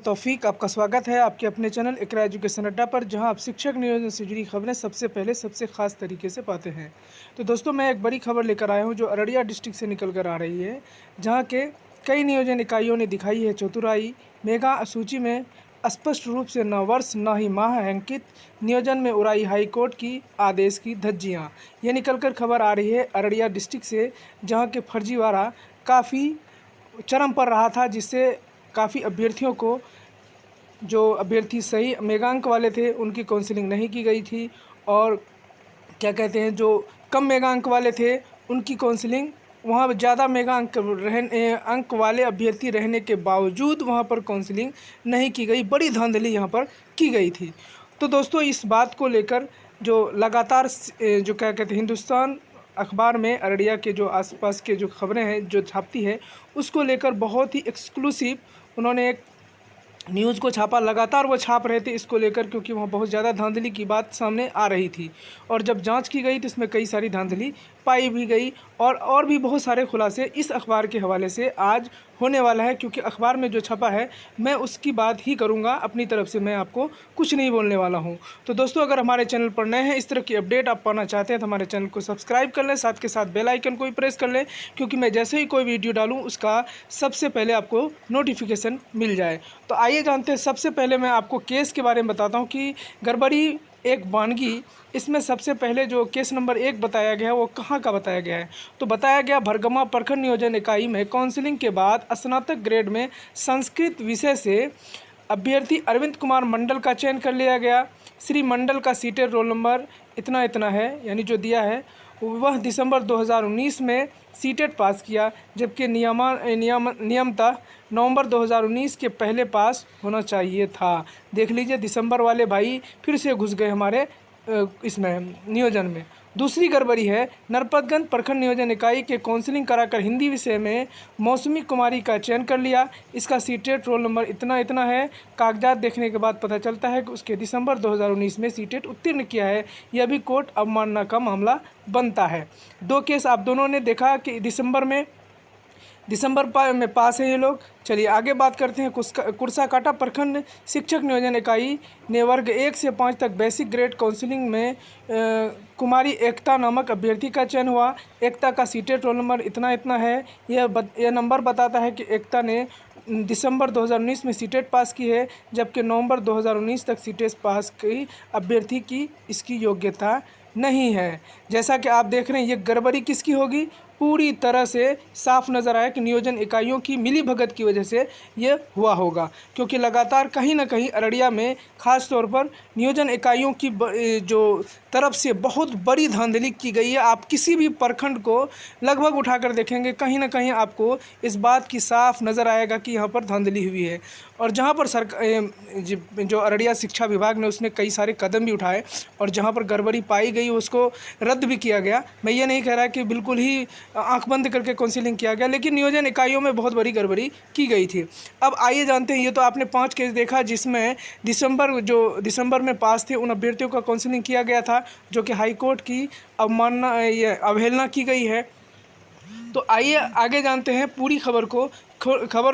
तौफीक, आपका स्वागत है आपके अपने चैनल इकरा एजुकेशन अड्डा पर, जहां आप शिक्षक नियोजन से जुड़ी खबरें सबसे पहले सबसे ख़ास तरीके से पाते हैं। तो दोस्तों, मैं एक बड़ी खबर लेकर आया हूं जो अररिया डिस्ट्रिक्ट से निकल कर आ रही है, जहां के कई नियोजन इकाइयों ने दिखाई है चतुराई। मेगा सूची में स्पष्ट रूप से न वर्ष न ही माह अंकित, नियोजन में उड़ाई हाईकोर्ट की आदेश की धज्जियाँ। ये निकल कर खबर आ रही है अररिया डिस्ट्रिक्ट से, जहाँ के फर्जीवाड़ा काफ़ी चरम पर रहा था, जिससे काफ़ी अभ्यर्थियों को, जो अभ्यर्थी सही मेगांक वाले थे, उनकी काउंसलिंग नहीं की गई थी, और क्या कहते हैं, जो कम मेगांक वाले थे उनकी काउंसलिंग, वहाँ ज़्यादा मेगा अंक वाले अभ्यर्थी रहने के बावजूद वहाँ पर काउंसलिंग नहीं की गई। बड़ी धांधली यहाँ पर की गई थी। तो दोस्तों, इस बात को लेकर जो लगातार जो क्या कहते हैं, हिंदुस्तान अखबार में अररिया के जो आसपास के जो खबरें हैं जो छापती है, उसको लेकर बहुत ही एक्सक्लूसिव उन्होंने एक न्यूज़ को छापा। लगातार वो छाप रहे थे इसको लेकर, क्योंकि वहाँ बहुत ज़्यादा धांधली की बात सामने आ रही थी, और जब जांच की गई तो इसमें कई सारी धांधली पाई भी गई, और भी बहुत सारे खुलासे इस अखबार के हवाले से आज होने वाला है। क्योंकि अखबार में जो छपा है मैं उसकी बात ही करूंगा, अपनी तरफ से मैं आपको कुछ नहीं बोलने वाला हूं। तो दोस्तों, अगर हमारे चैनल पर नए हैं, इस तरह की अपडेट आप पाना चाहते हैं, तो हमारे चैनल को सब्सक्राइब कर लें, साथ के साथ बेल आइकन को भी प्रेस कर लें, क्योंकि मैं जैसे ही कोई वीडियो डालूँ उसका सबसे पहले आपको नोटिफिकेशन मिल जाए। तो आइए जानते हैं, सबसे पहले मैं आपको केस के बारे में बताता हूँ कि गड़बड़ी एक वानगी, इसमें सबसे पहले जो केस नंबर 1 बताया गया है वो कहाँ का बताया गया है। तो बताया गया भरगमा प्रखंड नियोजन इकाई में काउंसलिंग के बाद स्नातक ग्रेड में संस्कृत विषय से अभ्यर्थी अरविंद कुमार मंडल का चयन कर लिया गया। श्री मंडल का सीटेड रोल नंबर इतना इतना है, यानी जो दिया है वह दिसंबर 2019 में सीटेट पास किया, जबकि नियमतः नवंबर 2019 के पहले पास होना चाहिए था। देख लीजिए, दिसंबर वाले भाई फिर से घुस गए हमारे इसमें नियोजन में। दूसरी गड़बड़ी है, नरपतगंज प्रखंड नियोजन इकाई के काउंसलिंग कराकर हिंदी विषय में मौसमी कुमारी का चयन कर लिया। इसका सीटेट रोल नंबर इतना इतना है। कागजात देखने के बाद पता चलता है कि उसके दिसंबर 2019 में सीटेट उत्तीर्ण किया है। यह भी कोर्ट अवमानना का मामला बनता है। दो केस आप दोनों ने देखा कि दिसंबर में पास है ये लोग। चलिए आगे बात करते हैं। कुर्साकाटा प्रखंड शिक्षक नियोजन इकाई ने वर्ग 1 से 5 तक बेसिक ग्रेड काउंसलिंग में कुमारी एकता नामक अभ्यर्थी का चयन हुआ। एकता का सीटेट रोल नंबर इतना इतना है। यह नंबर बताता है कि एकता ने दिसंबर 2019 में सीटेट पास की है, जबकि नवंबर 2019 तक सीटेट पास की अभ्यर्थी की इसकी योग्यता नहीं है। जैसा कि आप देख रहे हैं, ये गड़बड़ी किसकी होगी, पूरी तरह से साफ नज़र आया कि नियोजन इकाइयों की मिलीभगत की वजह से ये हुआ होगा। क्योंकि लगातार कहीं ना कहीं अररिया में ख़ास तौर पर नियोजन इकाइयों की जो तरफ से बहुत बड़ी धांधली की गई है। आप किसी भी प्रखंड को लगभग उठाकर देखेंगे, कहीं ना कहीं आपको इस बात की साफ नज़र आएगा कि यहाँ पर धांधली हुई है। और जहाँ पर जो अररिया शिक्षा विभाग ने उसने कई सारे कदम भी उठाए, और जहाँ पर गड़बड़ी पाई गई उसको रद्द भी किया गया। मैं ये नहीं कह रहा कि बिल्कुल ही आंख बंद करके काउंसलिंग किया गया, लेकिन नियोजन इकाइयों में बहुत बड़ी गड़बड़ी की गई थी। अब आइए जानते हैं, ये तो आपने 5 केस देखा जिसमें दिसंबर में पास थे उन अभ्यर्थियों का काउंसलिंग किया गया था, जो कि हाई कोर्ट की अवहेलना की गई है। तो आइए आगे जानते हैं पूरी खबर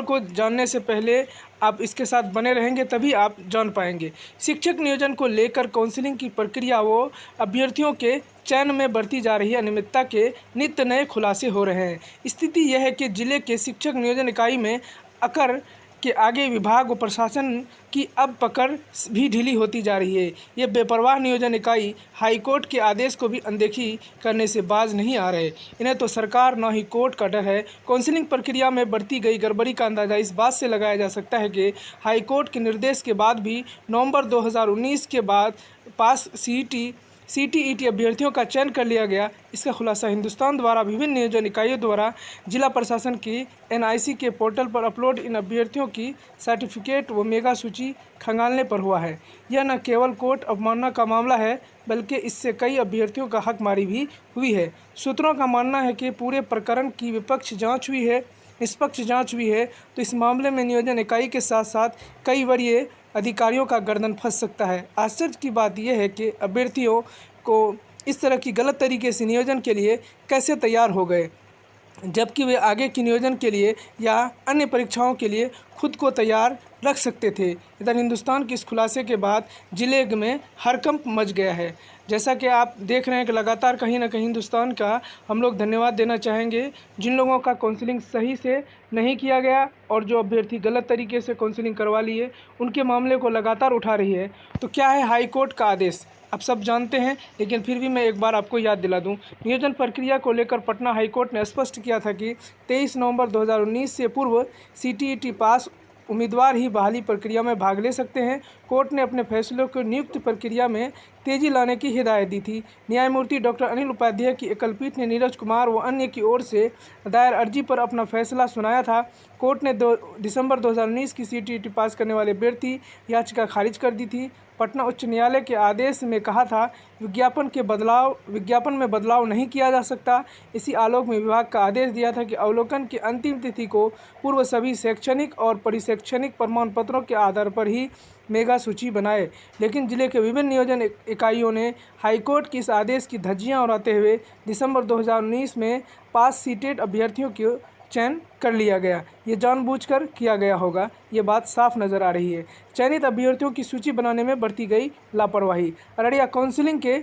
को जानने से पहले आप इसके साथ बने रहेंगे, तभी आप जान पाएंगे। शिक्षक नियोजन को लेकर काउंसलिंग की प्रक्रिया व अभ्यर्थियों के चयन में बढ़ती जा रही अनियमितता के नित्य नए खुलासे हो रहे हैं। स्थिति यह है कि जिले के शिक्षक नियोजन इकाई में अकर के आगे विभाग व प्रशासन की अब पकड़ भी ढीली होती जा रही है। ये बेपरवाह नियोजन इकाई हाईकोर्ट के आदेश को भी अनदेखी करने से बाज नहीं आ रहे। इन्हें तो सरकार न ही कोर्ट का डर है। काउंसलिंग प्रक्रिया में बढ़ती गई गड़बड़ी का अंदाजा इस बात से लगाया जा सकता है कि हाईकोर्ट के निर्देश के बाद भी नवंबर 2019 के बाद पास सीटीईटी अभ्यर्थियों का चयन कर लिया गया। इसका खुलासा हिंदुस्तान द्वारा विभिन्न नियोजन इकाइयों द्वारा जिला प्रशासन की एनआईसी के पोर्टल पर अपलोड इन अभ्यर्थियों की सर्टिफिकेट व मेगा सूची खंगालने पर हुआ है। यह न केवल कोर्ट अवमानना का मामला है, बल्कि इससे कई अभ्यर्थियों का हकमारी भी हुई है। सूत्रों का मानना है कि पूरे प्रकरण की निष्पक्ष जाँच हुई है, तो इस मामले में नियोजन इकाई के साथ साथ कई वरीय अधिकारियों का गर्दन फंस सकता है। आश्चर्य की बात यह है कि अभ्यर्थियों को इस तरह की गलत तरीके से नियोजन के लिए कैसे तैयार हो गए, जबकि वे आगे की नियोजन के लिए या अन्य परीक्षाओं के लिए खुद को तैयार रख सकते थे। इधर हिंदुस्तान के इस खुलासे के बाद जिले में हड़कंप मच गया है। जैसा कि आप देख रहे हैं कि लगातार कहीं ना कहीं हिंदुस्तान का हम लोग धन्यवाद देना चाहेंगे जिन लोगों का काउंसलिंग सही से नहीं किया गया और जो अभ्यर्थी गलत तरीके से काउंसलिंग करवा लिए उनके मामले को लगातार उठा रही है। तो क्या है हाई कोर्ट का आदेश आप सब जानते हैं, लेकिन फिर भी मैं एक बार आपको याद दिला दूं। नियोजन प्रक्रिया को लेकर पटना हाईकोर्ट ने स्पष्ट किया था कि 23 नवंबर 2019 से पूर्व सीटीईटी पास उम्मीदवार ही बहाली प्रक्रिया में भाग ले सकते हैं। कोर्ट ने अपने फैसलों को नियुक्ति प्रक्रिया में तेजी लाने की हिदायत दी थी। न्यायमूर्ति डॉक्टर अनिल उपाध्याय की एकल पीठ ने नीरज कुमार व अन्य की ओर से दायर अर्जी पर अपना फैसला सुनाया था। कोर्ट ने दिसंबर 2019 की सीटीईटी पास करने वाले अभ्यर्थी याचिका खारिज कर दी थी। पटना उच्च न्यायालय के आदेश में कहा था विज्ञापन में बदलाव नहीं किया जा सकता। इसी आलोक में विभाग का आदेश दिया था कि अवलोकन की अंतिम तिथि को पूर्व सभी शैक्षणिक और परिशैक्षणिक प्रमाण पत्रों के आधार पर ही मेगा सूची बनाए। लेकिन जिले के विभिन्न नियोजन इकाइयों ने हाईकोर्ट के इस आदेश की धज्जियां उड़ाते हुए दिसंबर 2019 में पास सीटेड अभ्यर्थियों को चयन कर लिया गया। ये जानबूझकर किया गया होगा, ये बात साफ नज़र आ रही है। चयनित अभ्यर्थियों की सूची बनाने में बरती गई लापरवाही। अररिया काउंसिलिंग के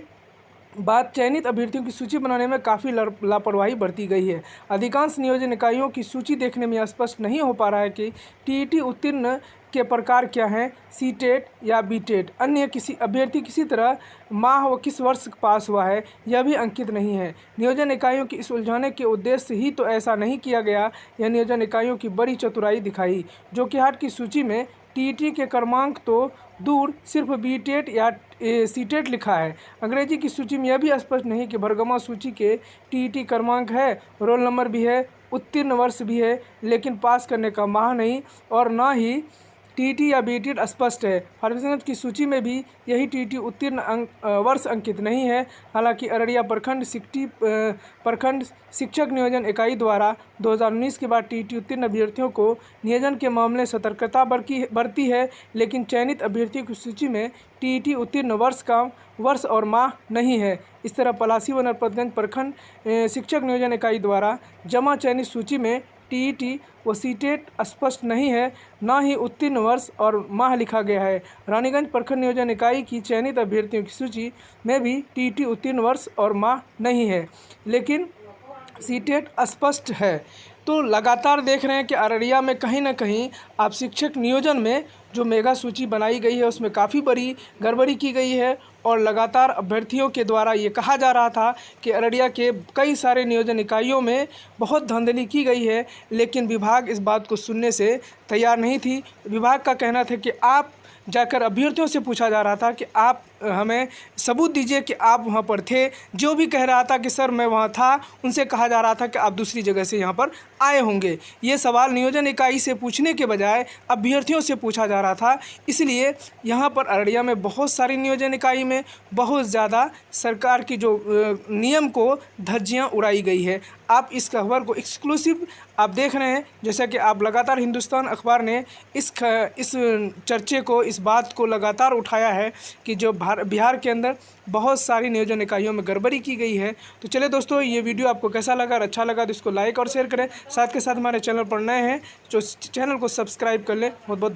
बाद चयनित अभ्यर्थियों की सूची बनाने में काफ़ी लापरवाही बरती गई है। अधिकांश नियोजन इकाइयों की सूची देखने में स्पष्ट नहीं हो पा रहा है कि टीईटी उत्तीर्ण के प्रकार क्या हैं, सीटेट या बीटेट। अन्य किसी अभ्यर्थी किसी तरह माह व किस वर्ष पास हुआ है यह भी अंकित नहीं है। नियोजन इकाइयों की इस उलझाने के उद्देश्य ही तो ऐसा नहीं किया गया। यह नियोजन इकाइयों की बड़ी चतुराई दिखाई। जोकीहाट की सूची में टीईटी के क्रमांक तो दूर सिर्फ बीटेट या सीटेट लिखा है। अंग्रेजी की सूची में यह भी स्पष्ट नहीं कि भरगमा सूची के टीईटी क्रमांक है, रोल नंबर भी है, उत्तीर्ण वर्ष भी है, लेकिन पास करने का माह नहीं और ना ही टीईटी या बीटेट स्पष्ट है। फार्मेसी की सूची में भी यही टीईटी उत्तीर्ण वर्ष अंकित नहीं है। हालांकि अररिया प्रखंड शिक्षक नियोजन इकाई द्वारा 2019 के बाद टीईटी उत्तीर्ण अभ्यर्थियों को नियोजन के मामले सतर्कता बरती है, लेकिन चयनित अभ्यर्थियों की सूची में टीईटी उत्तीर्ण वर्ष और माह नहीं है। इस तरह पलासी व नरपतगंज प्रखंड शिक्षक नियोजन इकाई द्वारा जमा चयनित सूची में टीईटी व सीटेट स्पष्ट नहीं है, ना ही उत्तीर्ण वर्ष और माह लिखा गया है। रानीगंज प्रखंड नियोजन इकाई की चयनित अभ्यर्थियों की सूची में भी टीईटी उत्तीर्ण वर्ष और माह नहीं है, लेकिन सीटेट स्पष्ट है। तो लगातार देख रहे हैं कि अररिया में कहीं ना कहीं आप शिक्षक नियोजन में जो मेगा सूची बनाई गई है उसमें काफ़ी बड़ी गड़बड़ी की गई है और लगातार अभ्यर्थियों के द्वारा ये कहा जा रहा था कि अररिया के कई सारे नियोजन इकाइयों में बहुत धांधली की गई है, लेकिन विभाग इस बात को सुनने से तैयार नहीं थी। विभाग का कहना था कि आप जाकर अभ्यर्थियों से पूछा जा रहा था कि आप हमें सबूत दीजिए कि आप वहाँ पर थे। जो भी कह रहा था कि सर मैं वहाँ था, उनसे कहा जा रहा था कि आप दूसरी जगह से यहाँ पर आए होंगे। ये सवाल नियोजन इकाई से पूछने के बजाय अभ्यर्थियों से पूछा जा रहा था। इसलिए यहाँ पर अररिया में बहुत सारी नियोजन इकाई में बहुत ज़्यादा सरकार की जो नियम को धज्जियाँ उड़ाई गई है। आप इस खबर को एक्सक्लूसिव आप देख रहे हैं, जैसा कि आप लगातार हिंदुस्तान अखबार ने इस चर्चे को, इस बात को लगातार उठाया है कि जो बिहार के अंदर बहुत सारी नियोजन इकाइयों में गड़बड़ी की गई है। तो चलिए दोस्तों, ये वीडियो आपको कैसा लगा? और अच्छा लगा तो इसको लाइक और शेयर करें। साथ के साथ हमारे चैनल पर नए हैं जो चैनल को सब्सक्राइब कर लें। बहुत बहुत